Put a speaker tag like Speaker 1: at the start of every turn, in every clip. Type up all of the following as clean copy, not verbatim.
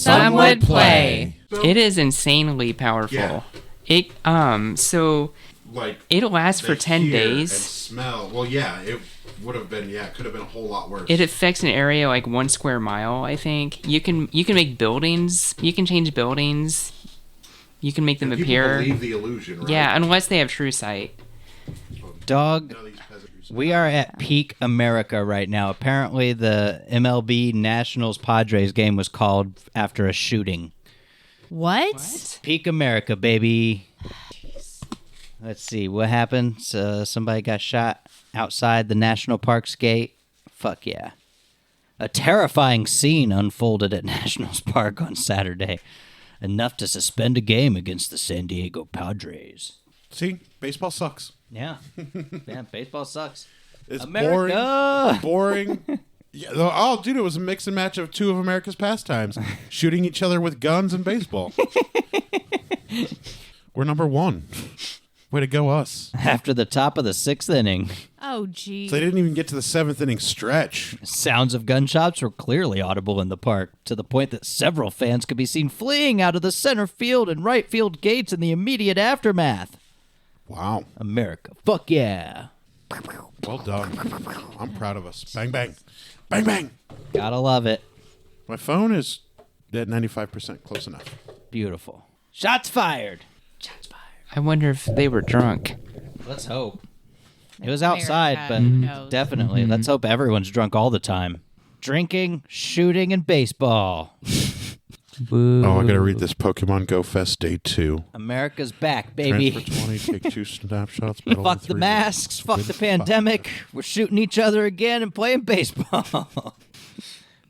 Speaker 1: Some would play.
Speaker 2: It is insanely powerful.
Speaker 3: Yeah.
Speaker 2: Like it'll last for 10 days.
Speaker 3: And smell. Well, yeah, it would have been. Yeah, it could have been a whole lot worse.
Speaker 2: It affects an area like 1 square mile. I think you can make buildings. You can change buildings. You can make them
Speaker 3: People
Speaker 2: appear.
Speaker 3: believe the illusion, right?
Speaker 2: Yeah, unless they have true sight.
Speaker 4: Dog, we are at peak America right now. Apparently, the MLB Nationals Padres game was called after a shooting.
Speaker 1: What?
Speaker 4: Peak America, baby. Let's see what happened. Somebody got shot outside the National Park's gate. Fuck yeah. A terrifying scene unfolded at Nationals Park on Saturday. Enough to suspend a game against the San Diego Padres.
Speaker 3: See, baseball sucks.
Speaker 4: Yeah. Yeah, baseball sucks.
Speaker 3: It's
Speaker 4: America!
Speaker 3: boring. Yeah, oh, dude, it was a mix and match of two of America's pastimes. Shooting each other with guns and baseball. We're number one. Way to go, us.
Speaker 4: After the top of the 6th inning,
Speaker 1: Oh, geez.
Speaker 3: So they didn't even get to the 7th inning stretch.
Speaker 4: sounds of gunshots were clearly audible in the park, to the point that several fans could be seen fleeing out of the center field and right field gates in the immediate aftermath.
Speaker 3: Wow.
Speaker 4: America, fuck yeah.
Speaker 3: Well done. I'm proud of us. Bang, bang. Bang, bang.
Speaker 4: Gotta love it.
Speaker 3: My phone is at 95%, close enough.
Speaker 4: Beautiful. Shots fired.
Speaker 2: I wonder if they were drunk.
Speaker 4: Let's hope. It was outside,
Speaker 1: America,
Speaker 4: but
Speaker 1: who knows?
Speaker 4: definitely. Let's hope everyone's drunk all the time. Drinking, shooting, and baseball.
Speaker 2: Woo.
Speaker 3: Oh, I gotta read this. Pokemon Go Fest Day 2.
Speaker 4: America's back, baby.
Speaker 3: Transfer 20, take 2 snapshots.
Speaker 4: Fuck the masks, fuck the pandemic. We're shooting each other again and playing baseball.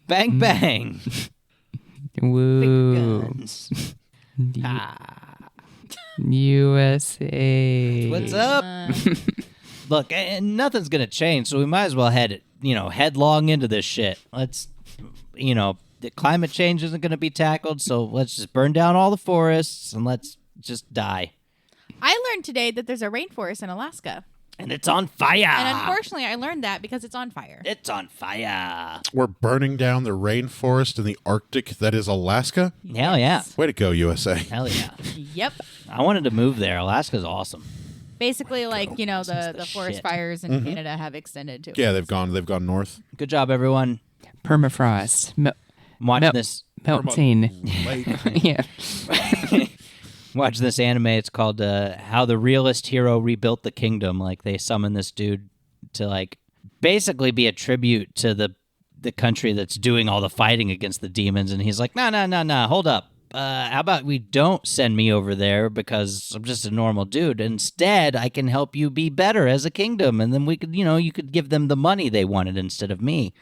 Speaker 4: Bang, bang.
Speaker 2: Woo.
Speaker 4: Guns.
Speaker 2: USA.
Speaker 4: What's up? Look, nothing's going to change, so we might as well headlong into this shit. Let's, the climate change isn't going to be tackled, so let's just burn down all the forests and let's just die.
Speaker 1: I learned today that there's a rainforest in Alaska.
Speaker 4: And it's on fire.
Speaker 1: And unfortunately, I learned that because it's on fire.
Speaker 4: It's on fire.
Speaker 3: We're burning down the rainforest in the Arctic that is Alaska.
Speaker 4: Hell yeah.
Speaker 3: Way to go, USA.
Speaker 4: Hell yeah.
Speaker 1: Yep.
Speaker 4: I wanted to move there. Alaska's awesome.
Speaker 1: Basically, the forest
Speaker 4: shit.
Speaker 1: fires in Canada have extended to.
Speaker 3: Yeah, they've gone north.
Speaker 4: Good job, everyone.
Speaker 2: Permafrost.
Speaker 4: I'm watching this.
Speaker 2: Melting.
Speaker 3: Lake.
Speaker 2: Yeah.
Speaker 4: Watch this anime. It's called How the Realist Hero Rebuilt the Kingdom. Like, they summon this dude to, basically be a tribute to the country that's doing all the fighting against the demons. And he's like, no, hold up. How about we don't send me over there because I'm just a normal dude. Instead, I can help you be better as a kingdom. And then we could, you could give them the money they wanted instead of me.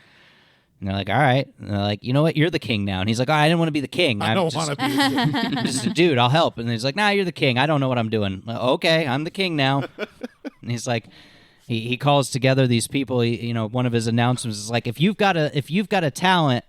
Speaker 4: And they're like, all right. And they're like, you know what? You're the king now. And he's like, oh, I didn't want to be the king.
Speaker 3: I don't want to be the
Speaker 4: I'm just a dude. I'll help. And he's like, nah, you're the king. I don't know what I'm doing. Okay, I'm the king now. And he's like, he calls together these people. One of his announcements is like, if you've got a talent,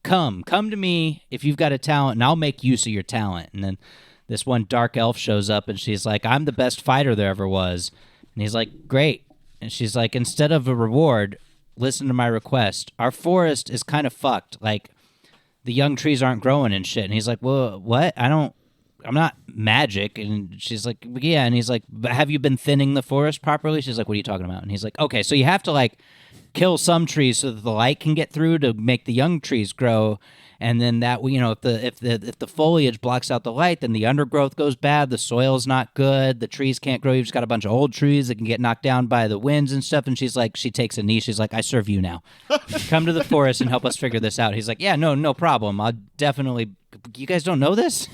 Speaker 4: come to me. If you've got a talent, and I'll make use of your talent. And then this one dark elf shows up, and she's like, I'm the best fighter there ever was. And he's like, great. And she's like, instead of a reward, listen to my request. Our forest is kind of fucked. Like, the young trees aren't growing and shit. And he's like, well, what? I'm not magic. And she's like, yeah. And he's like, but have you been thinning the forest properly? She's like, what are you talking about? And he's like, okay, so you have to kill some trees so that the light can get through to make the young trees grow. And then that, if the foliage blocks out the light, then the undergrowth goes bad. The soil's not good. The trees can't grow. You've just got a bunch of old trees that can get knocked down by the winds and stuff. And she's like, she takes a knee. She's like, I serve you now. Come to the forest and help us figure this out. He's like, yeah, no problem. I'll definitely. You guys don't know this?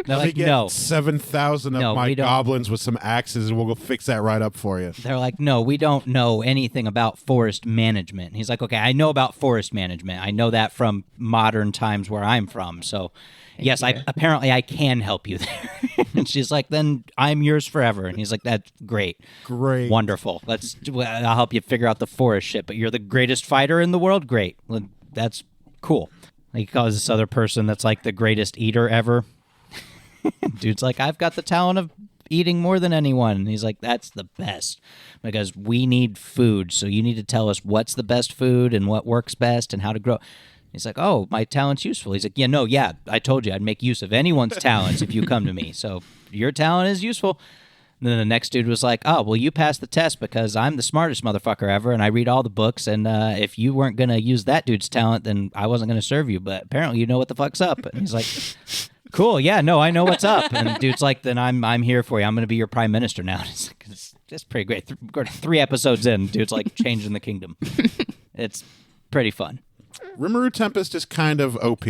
Speaker 4: They're like,
Speaker 3: get
Speaker 4: no.
Speaker 3: 7,000 of
Speaker 4: No,
Speaker 3: my
Speaker 4: we don't.
Speaker 3: goblins with some axes, and we'll go fix that right up for you.
Speaker 4: They're like, no, we don't know anything about forest management. And he's like, okay, I know about forest management. I know that from modern times where I'm from. So, yes, apparently I can help you there. And she's like, then I'm yours forever. And he's like, that's great.
Speaker 3: Great.
Speaker 4: Wonderful. I'll help you figure out the forest shit. But you're the greatest fighter in the world? Great. That's cool. He calls this other person that's like the greatest eater ever. Dude's like, I've got the talent of eating more than anyone. And he's like, that's the best because we need food. So you need to tell us what's the best food and what works best and how to grow. He's like, oh, my talent's useful. He's like, yeah, I told you I'd make use of anyone's talents if you come to me. So your talent is useful. And then the next dude was like, oh, well, you passed the test because I'm the smartest motherfucker ever, and I read all the books, and if you weren't going to use that dude's talent, then I wasn't going to serve you, but apparently you know what the fuck's up. And he's like, cool, yeah, no, I know what's up. And the dude's like, then I'm here for you. I'm going to be your prime minister now. And it's like, it's pretty great. 3 episodes in, dude's like changing the kingdom. It's pretty fun.
Speaker 3: Rimuru Tempest is kind of OP,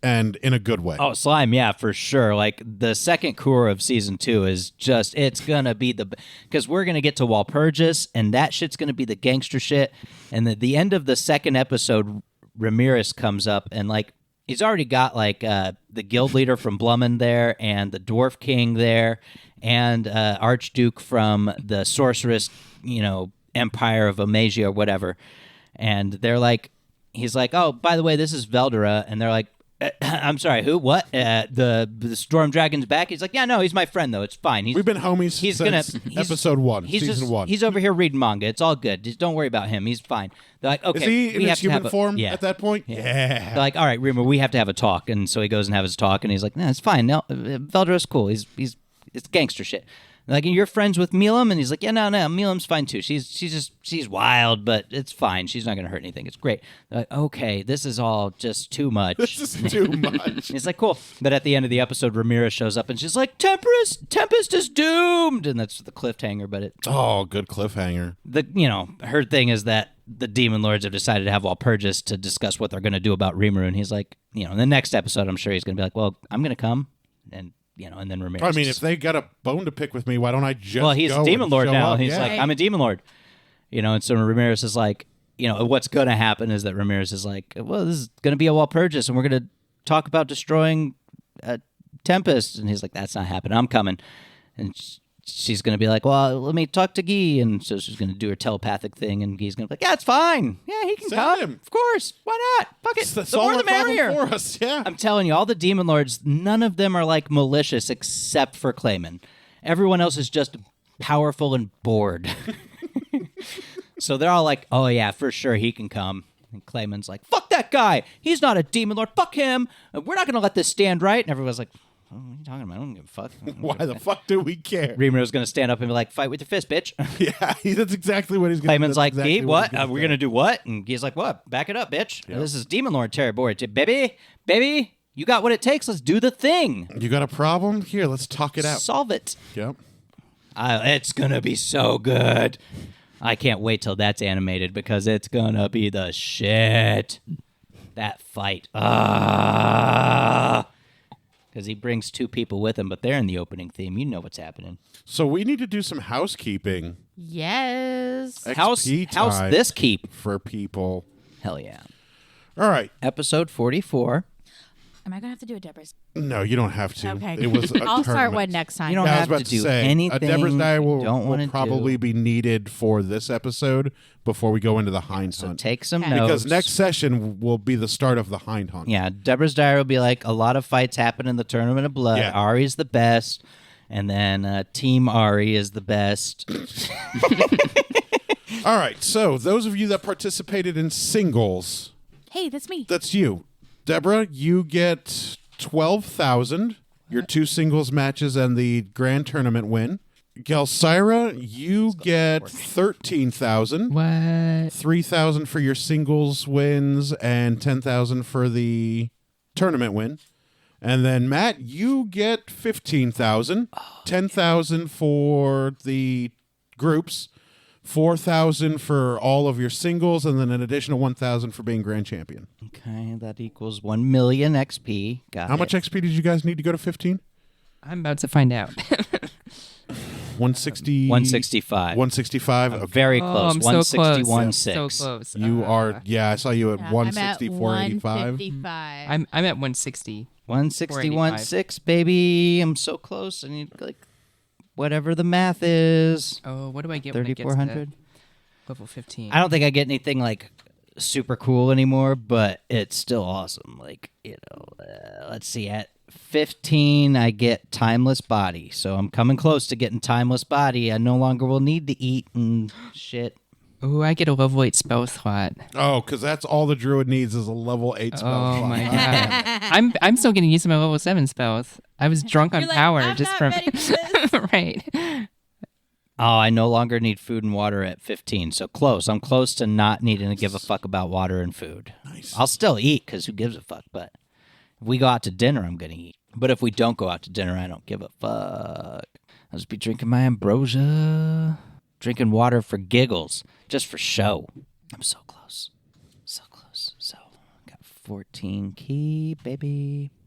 Speaker 3: and in a good way.
Speaker 4: Oh, Slime, yeah, for sure. Like, the second core of Season 2 is just, it's going to be because we're going to get to Walpurgis, and that shit's going to be the gangster shit. And at the end of the second episode, Ramirez comes up, and, like, he's already got, like, the guild leader from Blummen there, and the Dwarf King there, and Archduke from the Sorceress, Empire of Amasia or whatever. And they're like, he's like, oh, by the way, this is Veldera. And they're like, I'm sorry, who? What? The Storm Dragon's back? He's like, yeah, no, he's my friend, though. It's fine.
Speaker 3: We've been homies since episode 1, season 1.
Speaker 4: He's over here reading manga. It's all good. Just don't worry about him. He's fine. They're like, okay.
Speaker 3: Is he in
Speaker 4: we
Speaker 3: his
Speaker 4: have to
Speaker 3: human
Speaker 4: have
Speaker 3: form at that point? Yeah.
Speaker 4: They're like, all right, Rimmer, we have to have a talk. And so he goes and has his talk, and he's like, no, it's fine. No, Veldera's cool. It's gangster shit. Like, you're friends with Milam? And he's like, yeah, no, Milam's fine too. She's wild, but it's fine. She's not going to hurt anything. It's great. They're like, okay, this is all just too much.
Speaker 3: This is too much.
Speaker 4: He's like, cool. But at the end of the episode, Ramirez shows up and she's like, Tempest is doomed. And that's the cliffhanger, but
Speaker 3: Oh, good cliffhanger.
Speaker 4: Her thing is that the Demon Lords have decided to have Walpurgis to discuss what they're going to do about Rimuru. And he's like, in the next episode, I'm sure he's going to be like, well, I'm going to come. And then Ramirez.
Speaker 3: I mean, if they got a bone to pick with me, why don't I just
Speaker 4: Well, he's
Speaker 3: go
Speaker 4: a Demon Lord now.
Speaker 3: up?
Speaker 4: He's like, I'm a Demon Lord. And so Ramirez is like, what's going to happen is that Ramirez is like, well, this is going to be a Walpurgis, and we're going to talk about destroying Tempest. And he's like, that's not happening. I'm coming. And she's going to be like, well, let me talk to Guy. And so she's going to do her telepathic thing, and Guy's going to be like, yeah, it's fine. Yeah, he can
Speaker 3: Send
Speaker 4: come.
Speaker 3: him.
Speaker 4: Of course. Why not? Fuck it. The
Speaker 3: Solve
Speaker 4: more the
Speaker 3: our problem
Speaker 4: merrier.
Speaker 3: for us. Yeah.
Speaker 4: I'm telling you, all the Demon Lords, none of them are like malicious except for Clayman. Everyone else is just powerful and bored. So they're all like, oh yeah, for sure he can come. And Clayman's like, fuck that guy. He's not a Demon Lord. Fuck him. We're not going to let this stand right. And everyone's like, what are you talking about? I don't give a fuck.
Speaker 3: Why the fuck do we care?
Speaker 4: Remuro's going to stand up and be like, fight with your fist, bitch.
Speaker 3: Yeah, that's exactly what he's going to do.
Speaker 4: Clayman's like,
Speaker 3: exactly
Speaker 4: Guy, what? We're going to do what? And Guy's like, what? Back it up, bitch.
Speaker 3: Yep.
Speaker 4: This is Demon Lord territory. Baby, you got what it takes. Let's do the thing.
Speaker 3: You got a problem? Here, let's talk it out.
Speaker 4: Solve it.
Speaker 3: Yep.
Speaker 4: It's going to be so good. I can't wait till that's animated because it's going to be the shit. That fight. Because he brings 2 people with him, but they're in the opening theme. You know what's happening.
Speaker 3: So we need to do some housekeeping.
Speaker 1: Yes.
Speaker 3: XP
Speaker 4: House
Speaker 3: time
Speaker 4: this keep.
Speaker 3: for people.
Speaker 4: Hell yeah.
Speaker 3: All right.
Speaker 4: Episode 44.
Speaker 1: Am I going to have to do a Deborah's?
Speaker 3: No, you don't have to.
Speaker 1: Okay.
Speaker 3: It was.
Speaker 1: I'll start one next time.
Speaker 4: You don't
Speaker 3: I was
Speaker 4: have
Speaker 3: about
Speaker 4: to
Speaker 3: to
Speaker 4: do
Speaker 3: say,
Speaker 4: anything
Speaker 3: a Deborah's Diary
Speaker 4: you don't
Speaker 3: will
Speaker 4: wanna
Speaker 3: probably
Speaker 4: do.
Speaker 3: be needed for this episode before we go into the Hind
Speaker 4: So
Speaker 3: Hunt.
Speaker 4: take some
Speaker 1: Okay.
Speaker 4: notes.
Speaker 3: Because next session will be the start of the Hind Hunt.
Speaker 4: Yeah, Deborah's Diary will be like a lot of fights happen in the Tournament of Blood.
Speaker 3: Yeah.
Speaker 4: Ari's the best. And then Team Ari is the best.
Speaker 3: All right. So those of you that participated in singles,
Speaker 1: Hey, that's me.
Speaker 3: that's you. Deborah, you get 12,000. Your 2 singles matches and the grand tournament win. Gelsira, you get 13,000.
Speaker 2: What?
Speaker 3: 3,000 for your singles wins and 10,000 for the tournament win. And then Matt, you get 15,000, 10,000 for the groups, 4,000 for all of your singles, and then an additional 1,000 for being grand champion.
Speaker 4: Okay, that equals 1 million XP. Got
Speaker 3: How
Speaker 4: it.
Speaker 3: much XP did you guys need to go to 15?
Speaker 2: I'm about to find out.
Speaker 3: 160.
Speaker 4: 165.
Speaker 3: 165. Okay.
Speaker 4: Very
Speaker 2: Oh,
Speaker 4: close.
Speaker 2: I'm so close.
Speaker 4: 161.6.
Speaker 2: So close.
Speaker 3: You are. Yeah, I saw you at
Speaker 1: Yeah,
Speaker 3: 164.85.
Speaker 1: 155.
Speaker 2: I'm at 160.
Speaker 4: 161.6, baby. I'm so close. I need like whatever the math is.
Speaker 2: Oh, what do I get when it gets to
Speaker 4: 3,400.
Speaker 2: level 15?
Speaker 4: I don't think I get anything like super cool anymore, but it's still awesome. Like, let's see, at 15, I get Timeless Body. So I'm coming close to getting Timeless Body. I no longer will need to eat and shit.
Speaker 2: Ooh, I get a level 8 spell slot.
Speaker 3: Oh, because that's all the druid needs is a level 8 spell
Speaker 2: Oh
Speaker 3: slot.
Speaker 2: my god. I'm still getting used to my level 7 spells. I was drunk on
Speaker 1: You're like,
Speaker 2: power
Speaker 1: I'm
Speaker 2: just
Speaker 1: not
Speaker 2: from
Speaker 1: ready for this.
Speaker 2: right.
Speaker 4: Oh, I no longer need food and water at 15. So close. I'm close to not needing to give a fuck about water and food.
Speaker 3: Nice.
Speaker 4: I'll still eat because who gives a fuck? But if we go out to dinner, I'm going to eat. But if we don't go out to dinner, I don't give a fuck. I'll just be drinking my ambrosia, drinking water for giggles, just for show. I'm so close. So close. So, got 14 key, baby.